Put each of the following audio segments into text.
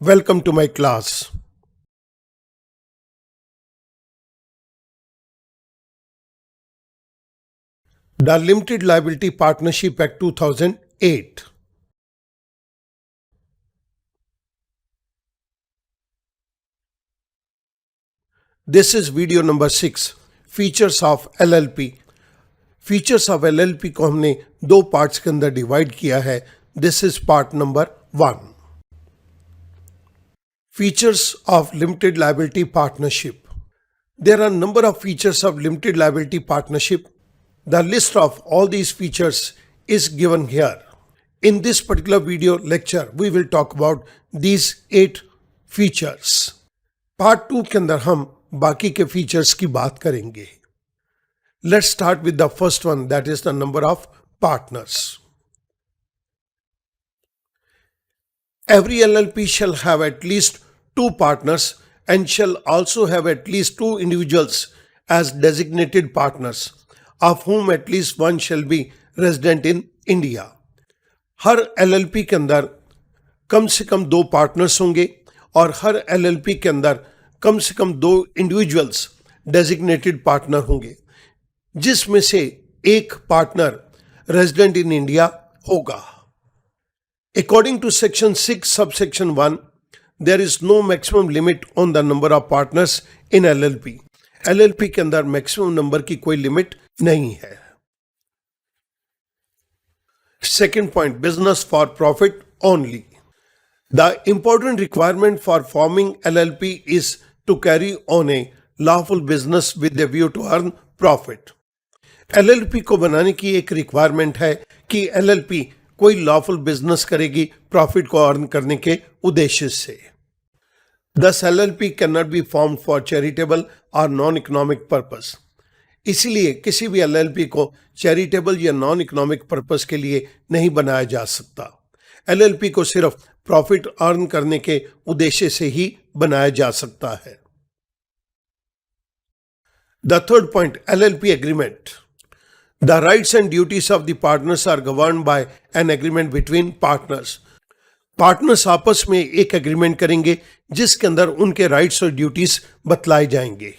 Welcome to my class. The Limited Liability Partnership Act 2008. This is video number 6. Features of LLP. Features of LLP को हमने दो parts के अंदर divide किया है. This is part number 1. Features of Limited Liability Partnership. There are a number of features of Limited Liability Partnership. The list of all these features is given here. In this particular video lecture, we will talk about these 8 features. Part 2 के अंदर हम बाकी के features की बात करेंगे. Let's start with the first one, that is the number of partners. Every LLP shall have at least 2 partners and shall also have at least 2 individuals as designated partners, of whom at least one shall be resident in India. Her LLP के अंदर कम से कम 2 partners होंगे और हर LLP के अंदर कम से कम 2 individuals designated partner होंगे, जिसमें से एक पार्टनर रेजिडेंट इन इंडिया होगा. According to section 6 subsection 1, there is no maximum limit on the number of partners in LLP. LLP के अंदर मैक्सिमम नंबर की कोई लिमिट नहीं है. Second point, business for profit only. The important requirement for forming LLP is to carry on a lawful business with a view to earn profit. LLP को बनाने की एक रिक्वायरमेंट है कि LLP कोई लॉफुल बिजनेस करेगी प्रॉफिट को earn करने के उद्देश्य से. Thus LLP cannot be formed for charitable or non-economic purpose. इसीलिए किसी भी LLP को चैरिटेबल या नॉन इकोनॉमिक पर्पस के लिए नहीं बनाया जा सकता. LLP को सिर्फ प्रॉफिट अर्न करने के उद्देश्य से ही बनाया जा सकता है. The third point, LLP agreement. The rights and duties of the partners are governed by an agreement between partners. Partners आपस में एक एग्रीमेंट करेंगे जिसके अंदर उनके राइट्स और ड्यूटीज बतलाए जाएंगे.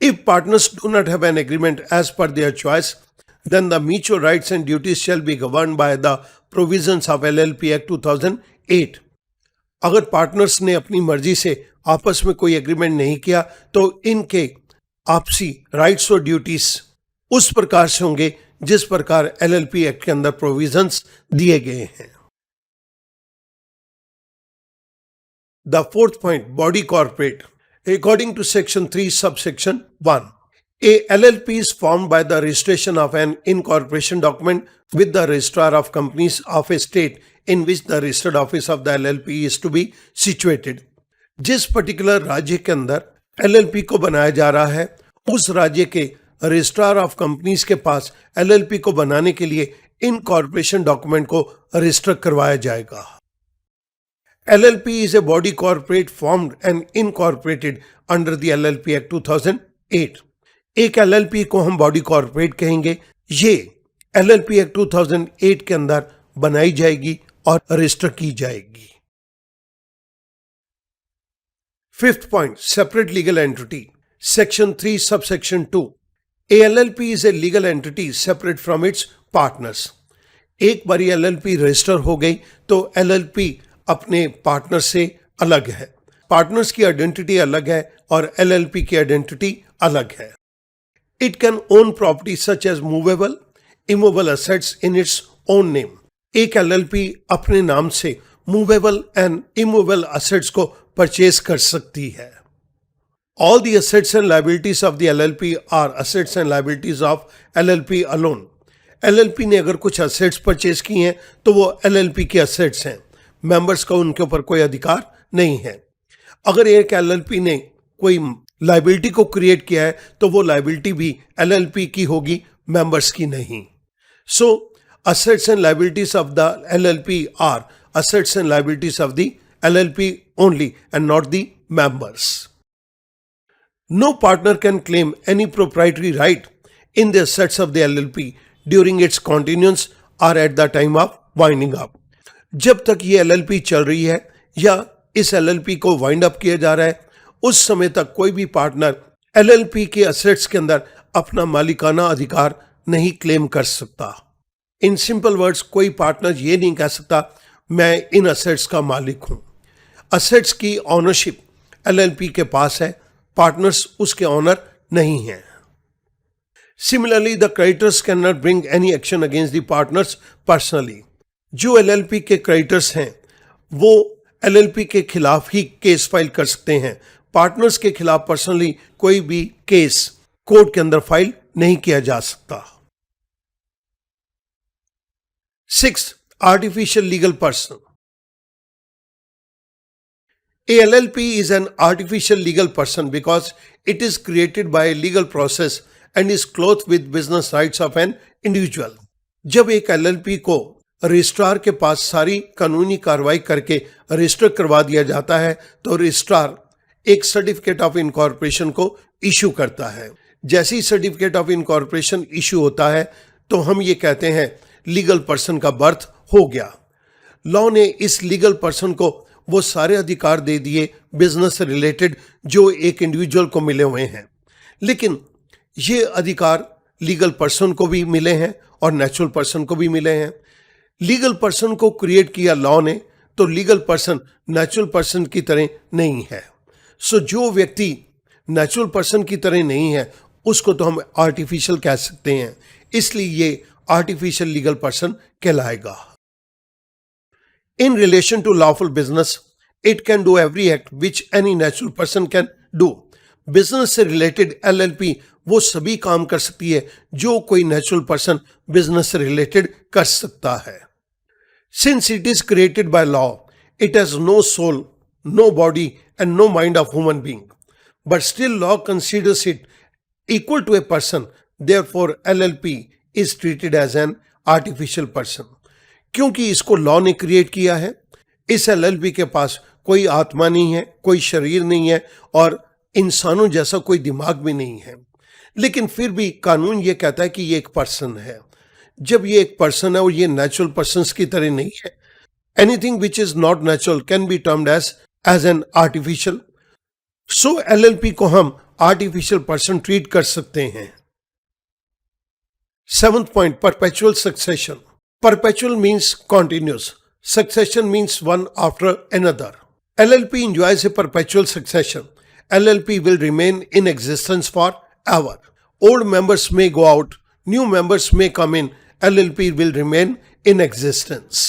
If partners do not have an agreement as per their choice, then the mutual rights and duties shall be governed by the provisions of LLP Act 2008. अगर पार्टनर्स ने अपनी मर्जी से आपस में कोई एग्रीमेंट नहीं किया तो इनके आपसी राइट्स और ड्यूटीज उस प्रकार से होंगे जिस प्रकार LLP एक्ट के अंदर प्रोविजंस दिए गए हैं. The fourth point, body corporate. According to section 3 subsection 1, a LLP is formed by the registration of an incorporation document with the registrar of companies of a state in which the registered office of the LLP is to be situated. जिस particular राज्य के अंदर LLP को बनाया जा रहा है उस राज्य के रजिस्ट्रार ऑफ कंपनीज के पास LLP को बनाने के लिए इनकॉर्पोरेशन डॉक्यूमेंट को रजिस्टर करवाया जाएगा. LLP is a body corporate formed and incorporated under the LLP Act 2008. एक LLP को हम बॉडी कॉर्पोरेट कहेंगे. ये LLP Act 2008 के अंदर बनाई जाएगी और रजिस्टर की जाएगी. Fifth point, separate legal entity. Section 3 subsection 2. A LLP is a legal entity separate from its partners. एक बारी LLP रजिस्टर हो गई तो LLP अपने पार्टनर से अलग है. पार्टनर्स की आइडेंटिटी अलग है और LLP की आइडेंटिटी अलग है. It can own property such as movable, immovable assets in its own name. एक LLP अपने नाम से movable and immovable assets को परचेज कर सकती है. All the assets and liabilities of the LLP are assets and liabilities of LLP alone. LLP ने अगर कुछ assets परचेज की हैं तो वो LLP के assets हैं. मेंबर्स का उनके ऊपर कोई अधिकार नहीं है. अगर एक LLP ने कोई लाइबिलिटी को क्रिएट किया है तो वो लाइबिलिटी भी LLP की होगी, मेंबर्स की नहीं. सो assets and liabilities of the LLP are assets and liabilities of the LLP only and not the members. No partner can claim any proprietary right in the assets of the LLP during its continuance or at the time of winding up. जब तक ये LLP चल रही है या इस LLP को wind up किया जा रहा है, उस समय तक कोई भी पार्टनर एलएलपी के असेट्स के अंदर अपना मालिकाना अधिकार नहीं क्लेम कर सकता। इन सिंपल वर्ड्स, कोई पार्टनर ये नहीं कह सकता मैं इन असेट्स का मालिक हूं। असेट्स की ऑनरशिप एलएलपी के पास है, पार्टनर्स उसके ऑनर नहीं हैं। Similarly the creditors can not bring any action against the partners personally. जो एलएलपी के क्रेडिटर्स हैं वो एलएलपी के खिलाफ ही केस फाइल कर सकते हैं, पार्टनर्स के खिलाफ पर्सनली कोई भी केस कोर्ट के अंदर फाइल नहीं किया जा सकता। 6. Artificial legal person. A LLP is an artificial legal person because it is created by a legal process and is clothed with business rights of an individual. जब एक LLP को registrar के पास सारी कानूनी कार्रवाई करके रजिस्टर करवा दिया जाता है तो रजिस्ट्रार एक सर्टिफिकेट ऑफ इनकॉर्पोरेशन को इशू करता है। जैसे ही सर्टिफिकेट ऑफ इनकॉर्पोरेशन इशू होता है तो हम ये कहते हैं लीगल पर्सन का बर्थ हो गया। लॉ ने इस लीगल पर्सन को वो सारे अधिकार दे दिए बिजनेस रिलेटेड जो एक इंडिविजुअल को मिले हुए हैं, लेकिन ये अधिकार लीगल पर्सन को भी मिले हैं और नेचुरल पर्सन को भी मिले हैं। लीगल पर्सन को क्रिएट किया लॉ ने, तो लीगल पर्सन नेचुरल पर्सन की तरह नहीं है। सो जो व्यक्ति नेचुरल पर्सन की तरह नहीं है उसको तो हम आर्टिफिशियल कह सकते हैं, इसलिए ये आर्टिफिशियल लीगल पर्सन कहलाएगा। In relation to lawful business, it can do every act which any natural person can do. Business से रिलेटेड एलएलपी वो सभी काम कर सकती है जो कोई नेचुरल पर्सन बिजनेस से रिलेटेड कर सकता है। Since it is created by law, it has no soul, no body and no mind of human being. But still law considers it equal to a person. Therefore, LLP is treated as an artificial person. क्योंकि इसको law ने create किया है, इस LLP के पास कोई आत्मा नहीं है, कोई शरीर नहीं है और इंसानों जैसा कोई दिमाग भी नहीं है, लेकिन फिर भी कानून ये कहता है कि ये एक पर्सन है। जब ये एक पर्सन है और ये नेचुरल पर्सन्स की तरह नहीं है, anything which is not natural can be termed as an artificial. So LLP को हम आर्टिफिशियल पर्सन ट्रीट कर सकते हैं। 7th point, perpetual succession. Perpetual means continuous. Succession means one after another. LLP enjoys a perpetual succession. LLP will remain in existence forever. Old members may go out, new members may come in. LLP will remain in existence.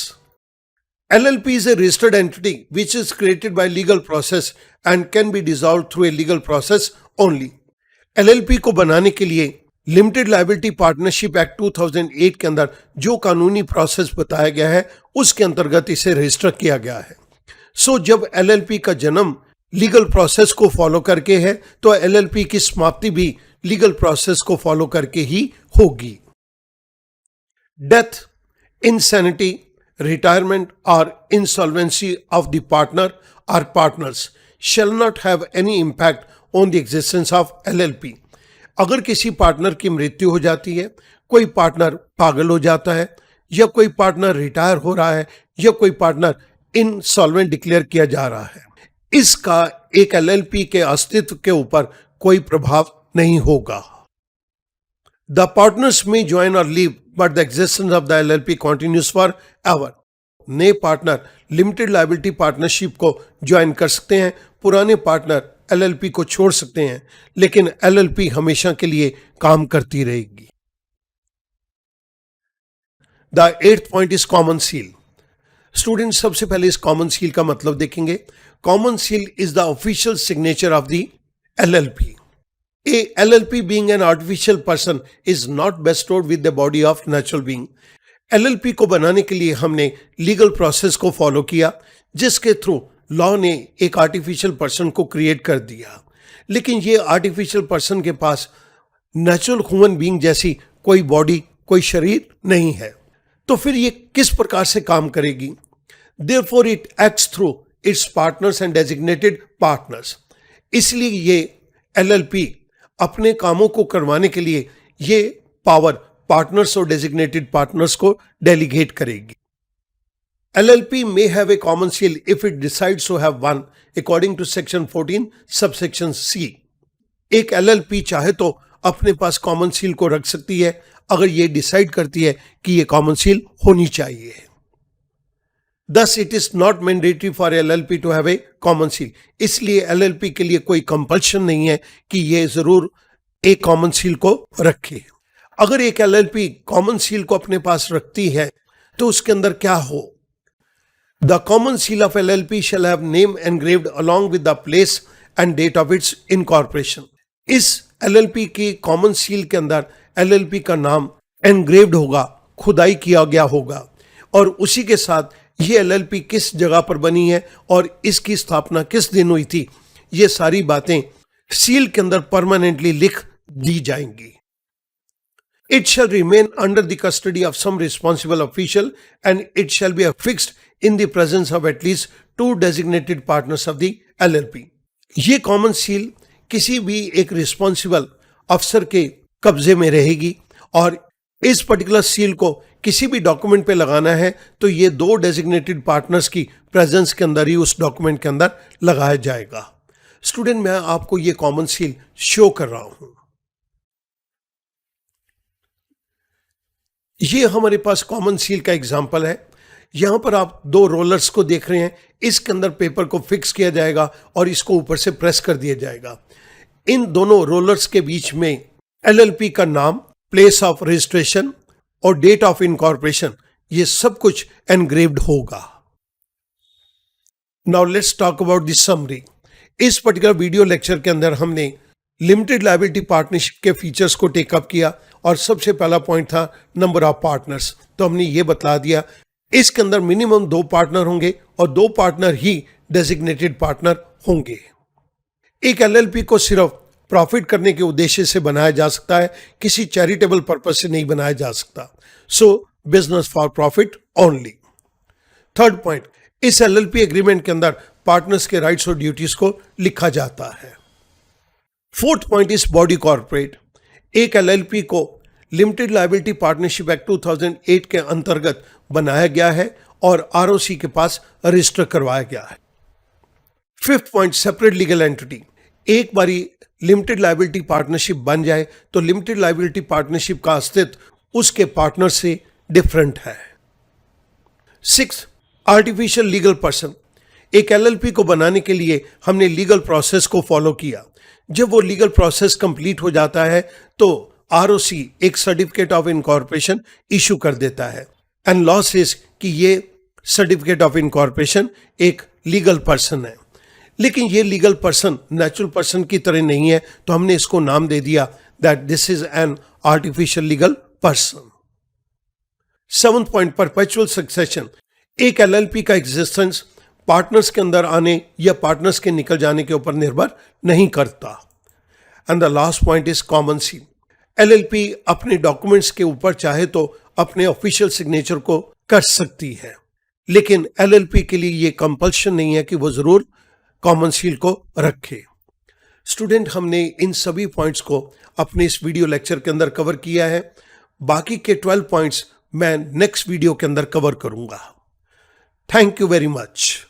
LLP is a registered entity which is created by legal process and can be dissolved through a legal process only. LLP को बनाने के लिए limited liability partnership act 2008 के अंदर जो कानूनी process बताया गया है उसके अंतर्गत इसे रजिस्टर किया गया है। सो जब एलएलपी का जन्म लीगल प्रोसेस को फॉलो करके है तो एलएलपी की समाप्ति भी लीगल प्रोसेस को फॉलो करके ही होगी। डेथ, इंसैनिटी, रिटायरमेंट और इंसॉल्वेंसी ऑफ द पार्टनर और partners shall not have any impact on the existence of LLP. अगर किसी पार्टनर की मृत्यु हो जाती है, कोई पार्टनर पागल हो जाता है या कोई पार्टनर रिटायर हो रहा है या कोई पार्टनर इनसॉल्वेंट डिक्लेयर किया जा रहा है, इसका एक एलएलपी के अस्तित्व के ऊपर कोई प्रभाव नहीं होगा। द पार्टनर्स में ज्वाइन और leave but the existence of the LLP continues for ever. नए पार्टनर लिमिटेड लायबिलिटी पार्टनरशिप को ज्वाइन कर सकते हैं, पुराने पार्टनर एलएलपी को छोड़ सकते हैं, लेकिन एलएलपी हमेशा के लिए काम करती रहेगी। The 8th point is common seal. Student, सबसे पहले इस कॉमन सील का मतलब देखेंगे। Common seal is the official signature of the LLP. A LLP being an artificial person is not bestowed with the body of natural being. LLP को बनाने के लिए हमने लीगल प्रोसेस को फॉलो किया जिसके थ्रू लॉ ने एक आर्टिफिशियल पर्सन को क्रिएट कर दिया, लेकिन ये आर्टिफिशियल पर्सन के पास नेचुरल ह्यूमन बीइंग जैसी कोई बॉडी, कोई शरीर नहीं है, तो फिर ये किस प्रकार से काम करेगी? Therefore it acts through its partners and designated partners. इसलिए ये LLP अपने कामों को करवाने के लिए ये पावर पार्टनर्स और डेजिग्नेटेड पार्टनर्स को डेलीगेट करेगी। LLP may have a common seal if it decides to have one according to section 14 subsection C. एक LLP चाहे तो अपने पास कॉमन सील को रख सकती है अगर ये डिसाइड करती है कि ये कॉमन सील होनी चाहिए. Thus it is not mandatory for LLP to have a common seal. इसलिए LLP के लिए कोई कंपल्शन नहीं है कि ये जरूर एक कॉमन सील को रखे. अगर एक LLP कॉमन सील को अपने पास रखती है तो उसके अंदर क्या हो? The common seal of LLP shall have name engraved along with the place and date of its incorporation. इस LLP की कॉमन सील के अंदर LLP का नाम एनग्रेव्ड होगा, खुदाई किया गया होगा और उसी के साथ ये LLP किस जगह पर बनी है और इसकी स्थापना किस दिन हुई थी, ये सारी बातें सील के अंदर परमानेंटली लिख दी जाएंगी. It shall remain under the custody of some responsible official and it shall be affixed in the presence of at least 2 designated partners of the LLP. ये कॉमन सील किसी भी एक रिस्पॉन्सिबल अफसर के कब्जे में रहेगी और इस पर्टिकुलर सील को किसी भी डॉक्यूमेंट पे लगाना है तो ये 2 डेजिग्नेटेड पार्टनर्स की प्रेजेंस के अंदर ही उस डॉक्यूमेंट के अंदर लगाया जाएगा. स्टूडेंट, मैं आपको ये कॉमन सील शो कर रहा हूं. ये हमारे पास कॉमन सील का एग्जाम्पल है. यहां पर आप 2 रोलर्स को देख रहे हैं. इसके अंदर पेपर को फिक्स किया जाएगा और इसको ऊपर से प्रेस कर दिया जाएगा. इन दोनों रोलर्स के बीच में LLP का नाम, प्लेस ऑफ रजिस्ट्रेशन और डेट ऑफ इनकॉर्पोरेशन, ये सब कुछ एनग्रेव्ड होगा. Now let's talk about this summary. इस पर्टिकुलर वीडियो लेक्चर के अंदर हमने लिमिटेड लायबिलिटी पार्टनरशिप के फीचर्स को टेकअप किया और सबसे पहला पॉइंट था नंबर ऑफ पार्टनर्स. तो हमने ये बतला दिया इसके अंदर मिनिमम 2 पार्टनर होंगे और 2 पार्टनर ही डेजिग्नेटेड पार्टनर होंगे. एक LLP को सिर्फ प्रॉफिट करने के उद्देश्य से बनाया जा सकता है, किसी चैरिटेबल पर्पज से नहीं बनाया जा सकता. सो business for profit only. Third point, इस LLP एग्रीमेंट के अंदर पार्टनर्स के राइट्स और ड्यूटीज को लिखा जाता है. Fourth point is body corporate. एक LLP को लिमिटेड लायबिलिटी पार्टनरशिप एक्ट 2008 के अंतर्गत बनाया गया है और ROC के पास रजिस्टर करवाया गया है. Fifth point, separate legal entity. एक बारी लिमिटेड लायबिलिटी पार्टनरशिप बन जाए तो लिमिटेड लायबिलिटी पार्टनरशिप का अस्तित्व उसके पार्टनर से डिफरेंट है. Sixth, artificial legal person. एक LLP को बनाने के लिए हमने लीगल प्रोसेस को फॉलो किया. जब वो लीगल प्रोसेस कंप्लीट हो जाता है तो ROC एक सर्टिफिकेट ऑफ इनकॉर्पोरेशन इशू कर देता है एंड लॉ सेज कि ये सर्टिफिकेट ऑफ इनकॉर्पोरेशन एक लीगल पर्सन है. लेकिन ये लीगल पर्सन नेचुरल पर्सन की तरह नहीं है, तो हमने इसको नाम दे दिया that this is an artificial legal person. Seventh point, perpetual succession. एक LLP का एग्जिस्टेंस पार्टनर्स के अंदर आने या पार्टनर्स के निकल जाने के ऊपर निर्भर नहीं करता. And the last point is common seal. LLP अपने डॉक्यूमेंट्स के ऊपर चाहे तो अपने ऑफिशियल सिग्नेचर को कर सकती है, लेकिन LLP के लिए ये कंपल्शन नहीं है कि वो जरूर कॉमन सील को रखे. स्टूडेंट, हमने इन सभी पॉइंट्स को अपने इस वीडियो लेक्चर के अंदर कवर किया है. बाकी के 12 पॉइंट्स मैं नेक्स्ट वीडियो के अंदर कवर करूंगा. Thank you very much.